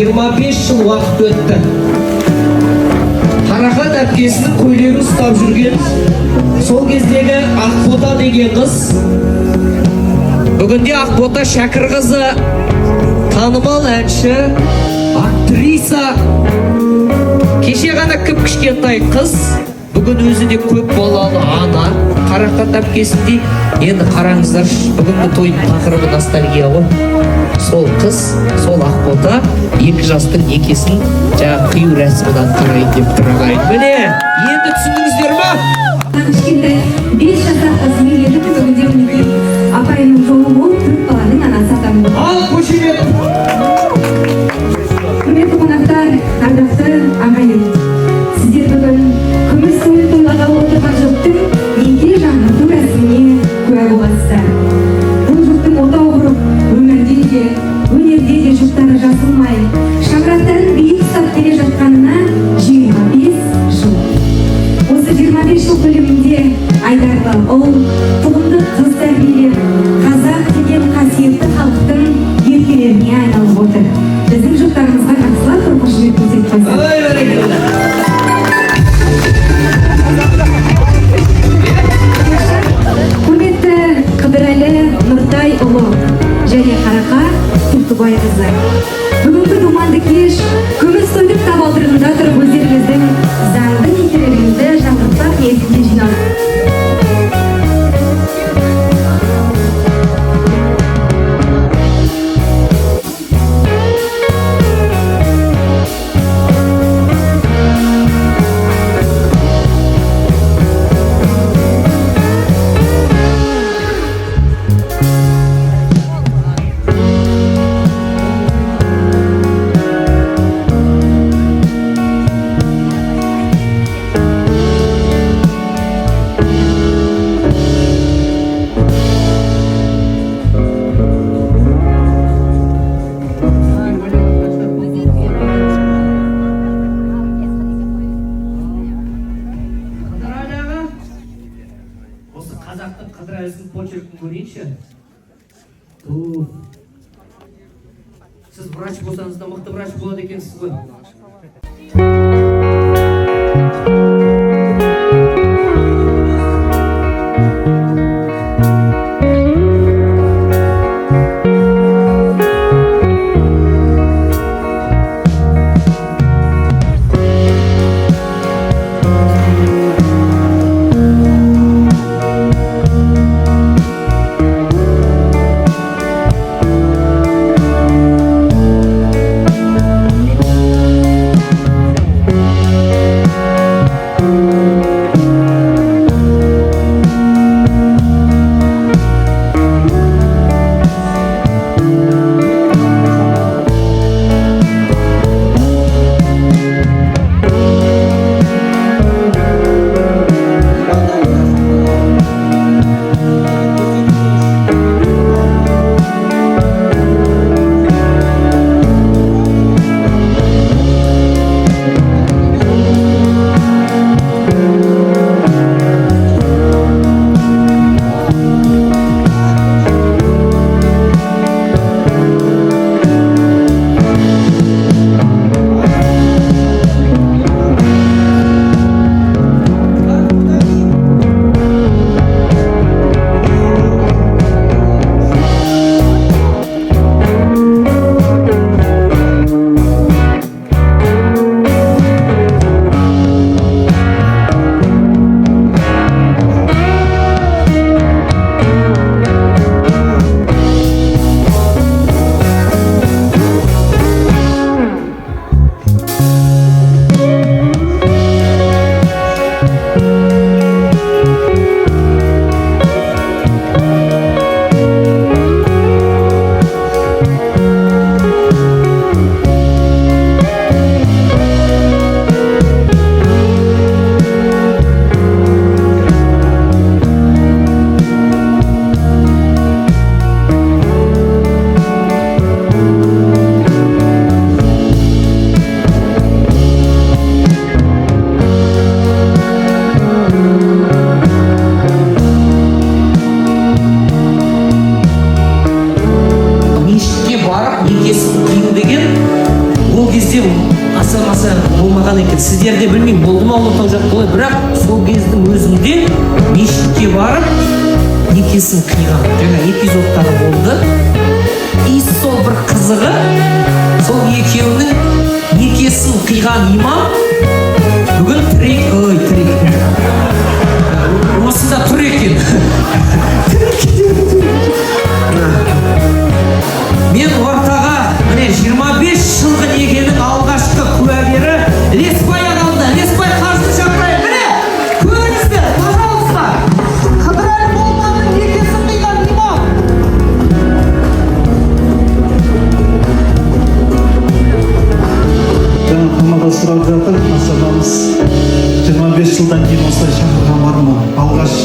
25 жыл уақыт өтті. Қарақат әпкесінің көйлегін ұстап жүрген сол кездегі Ақбота деген қыз бүгінде Ақбота Шәкірқызы танымал әнші, актриса, кеше ғана кіп-кішкентай қыз, бүгін өзі де көп балалы ана. Қарақат әпкесіндей. Енді қараңыздар, бүгінгі тойдың тақырыбы ностальгия ғой. Сол қыз, сол Ақбота екі жастың некесін жаңа қию рәсімін атқарайын деп тұрғайын. Міне, енді түсіндіңіздер ма? Кішкентай 5 жасар қыз елді бүгінде мінекей апайының жолы болып 4 баланың анасы атанды. Ал көшеге! Құрметті қонақтар, ардақты ағайын, сіздер бүгін күміс тойын тойлағалы отырған жұптың неке жаңғырту рәсіміне куә боласыздар. Бұл жұптың отау құрып, өмірде де, өнерде де жұптары жазылмай, шаңырақтарын биік ұстап келе жатқанына 25 жыл. Осы 25 жыл көлемінде айдарлы ұл, тұлымды қыз тәрбиелеп, қазақ деген қасиетті халықтың еркелеріне айналып отыр. Біздің жұптарымызға жақсылап қошемет көрсетіңіздер. Құрметті Қыдырәлі ұлы және Қарақат қызы. Бүгінгі думанды кеш күміс тойдың табалдырығында тұрып өздеріңіздің заңды некелеріңізді жаңғыртпақ ниетінде жиналдық. Қазақтың Қыдырәлісінің почеркін көрейінші. Сіз врач болсаңыз да мықты врач болады екенсіз ғой. күнде мешітке барып некесін қиған жаңа эпизодтары болды. И сол бір қызығы, сол екеуінің некесін қиған имам бүгін осында тұр екен. Мен ортаға міне 25 жылғы некенің алғашқы куәгері Леспай ағамды, Леспай қарсы шақырайын. Міне, көріңіздер, пожалуйста. Қыдырәлі болғанның некесін қиған имам. Жаңа қымада сұрап жатыр, асабамыз 25 жылдан кейін осылай шақырған бар ма? Алғаш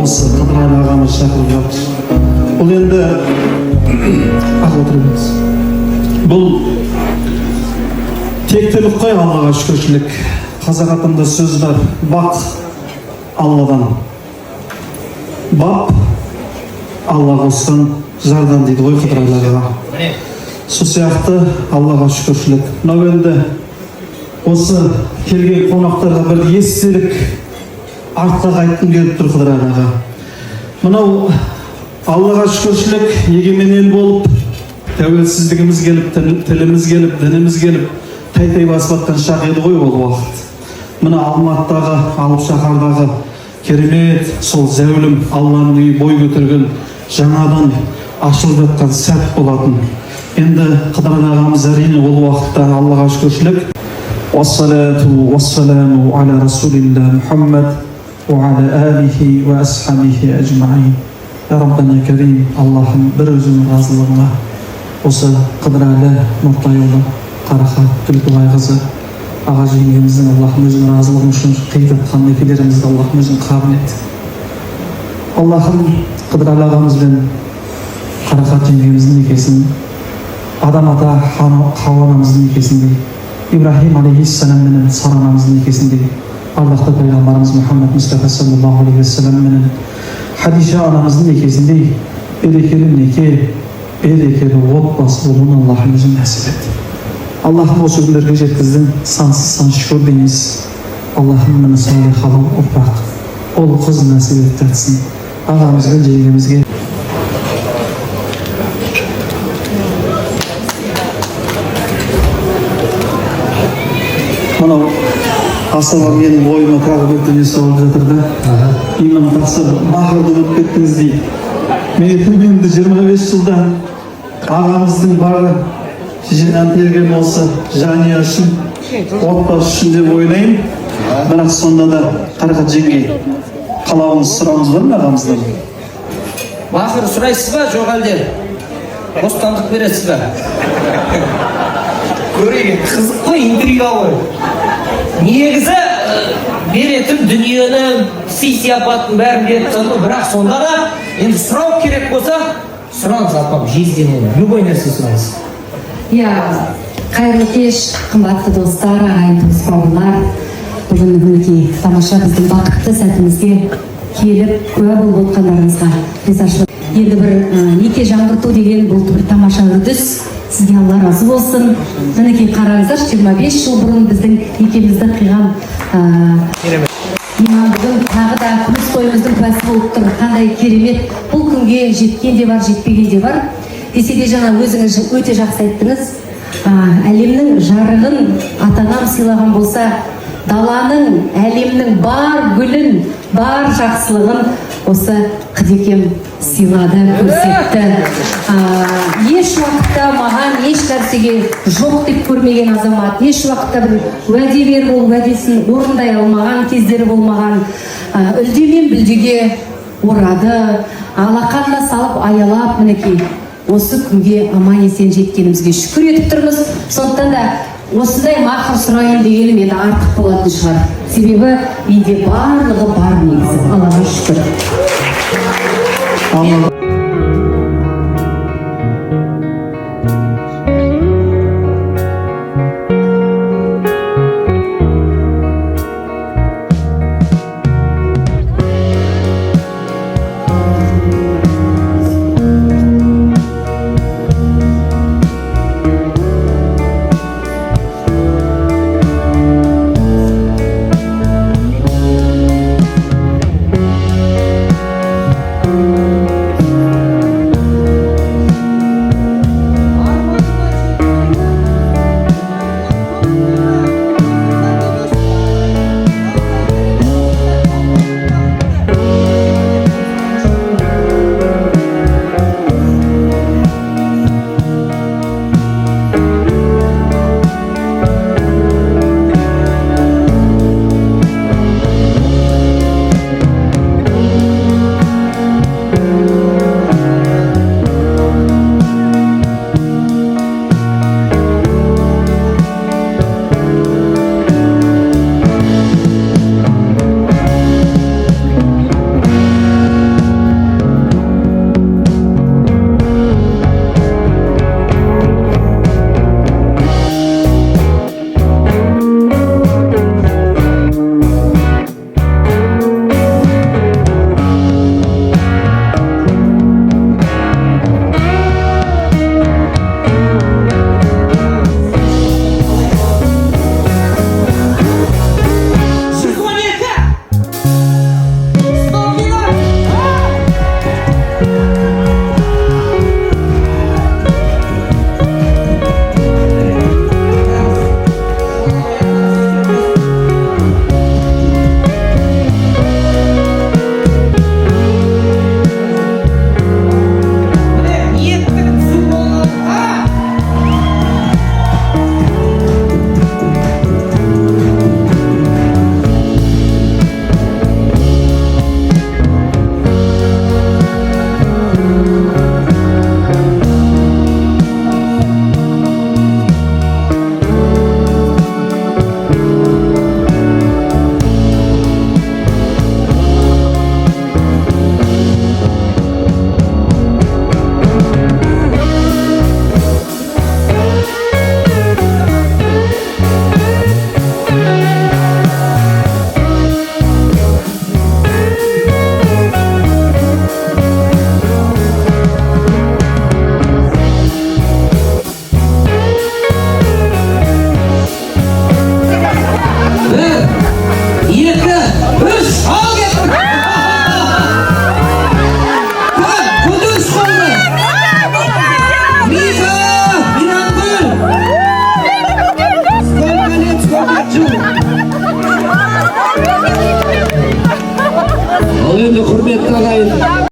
осы Қыдырәлі ағамыз шақырып жатыр. Бұл енді отырыңыз. Бұл тектілік қой, Аллаға шүкіршілік. Қазақ атында сөз бар, бақ Алладан, бап Алла қосқан жардан дейді ғой Қыдырәлі аға. Сол сияқты Аллаға шүкіршілік. Мынау енді осы келген қонақтарға бір естелік артқа қайтқым келіп тұр Қыдырәлі аға. Мынау Аллаға шүкіршілік, егемен ел болып, тәуелсіздігіміз келіп, тіліміз келіп, дініміз келіп, тай-тай басып жатқан шақ еді ғой ол уақыт. Мына Алматыдағы, Алып шаһардағы керемет сол зәулім Алланың үйі бой көтерген жаңадан ашылып жатқан сәт болатын. Енді Қыдырәлі ағамыз әрине ол уақытта Аллаға шүкіршілік. Уассалату уассаламу аля расулилла Мухаммад ва аля алихи ва асхабихи ажмаин. Раббана Карим, Аллахым бір өзінің разылығына осы Қыдырәлі Нұртайұлы Қарақат Түлкібайқызы аға жеңгеміздің Аллахым өзінің разылығы үшін қиратқан некелерімізді Аллахым өзің қабыл ет. Аллахым Қыдырәлі ағамыз бен Қарақат жеңгеміздің некесін, Адам ата Хауа анамыздың некесіндей, Ибрахим алейхиссалам менен Сара анамыздың некесіндей, ардақты пайғамбарымыз Мұхаммад Мұстафа саллаллаху алейхи вассалам менен Хадиша анамыздың некесіндей берекелі неке, берекелі отбасы болуын Аллахым өзің нәсіп ет. Аллахым осы күндерге жеткіздің, сансыз сан шүкір дейміз. Аллахым мені салih халал ұрпақ, ол қыз нәсіп еттірсін. Ағамыз бен жеңгемізге мынау асаба менің ойыма тағы бір дүние салып жатыр да. Имам тақсыр мақырды болып кеттіңіз дейді. Мен енді 25 жылдан ағамыздың бары жинан терген осы жанұя үшін, отбасы үшін деп ойлаймын. Бірақ сонда да Қарақат жеңге қалауыңыз, сұрауыңыз бар ма ағамыздан? Мақыр сұрайсыз ба, жоқ әлде бостандық бересіз ба? Көрейін, қызық қой, интрига ғой. Негізі беретін дүниенің сый-сияпатын бәрін беріп тұрды, бірақ сонда да енді сұрау керек болса, сұраңыз апам, жезден любой нәрсе сұраңыз. Иә, қайырлы кеш, қымбатты достар, ағайын туыс бауырлар. Бүгін мінекей тамаша біздің бақытты сәтімізге келіп куә болып отқандарыңызға ризашылық. Енді бір неке жаңғырту деген бұл бір тамаша үрдіс. Сізге Алла разы болсын. Мінекей қараңыздар, 25 жыл бұрын біздің некемізді қиған имам бүгін тағы да күміс тойымыздың куәсі болып тұр. Қандай керемет. Бұл күнге жеткен де бар, жетпеген де бар. Десе де жаңа өзіңіз өте жақсы айттыңыз. Әлемнің жарығын ата-анам сыйлаған болса, даланың, әлемнің бар гүлін, бар жақсылығын осы Қыдекем сыйлады, көрсетті. Еш уақытта маған еш нәрсеге жоқ деп көрмеген азамат, еш уақытта бір уәде беріп ол уәдесін орындай алмаған кездері болмаған, үлдемен бүлдеге орады, алақанына салып аялап, мінекей осы күнге аман есен жеткенімізге шүкір етіп тұрмыз. Сондықтан да осындай мақыр сұрайын дегенім енді артық болатын шығар. Себебі менде барлығы бар негізі. Аллаға шүкір. Ал енді құрметті ағайын,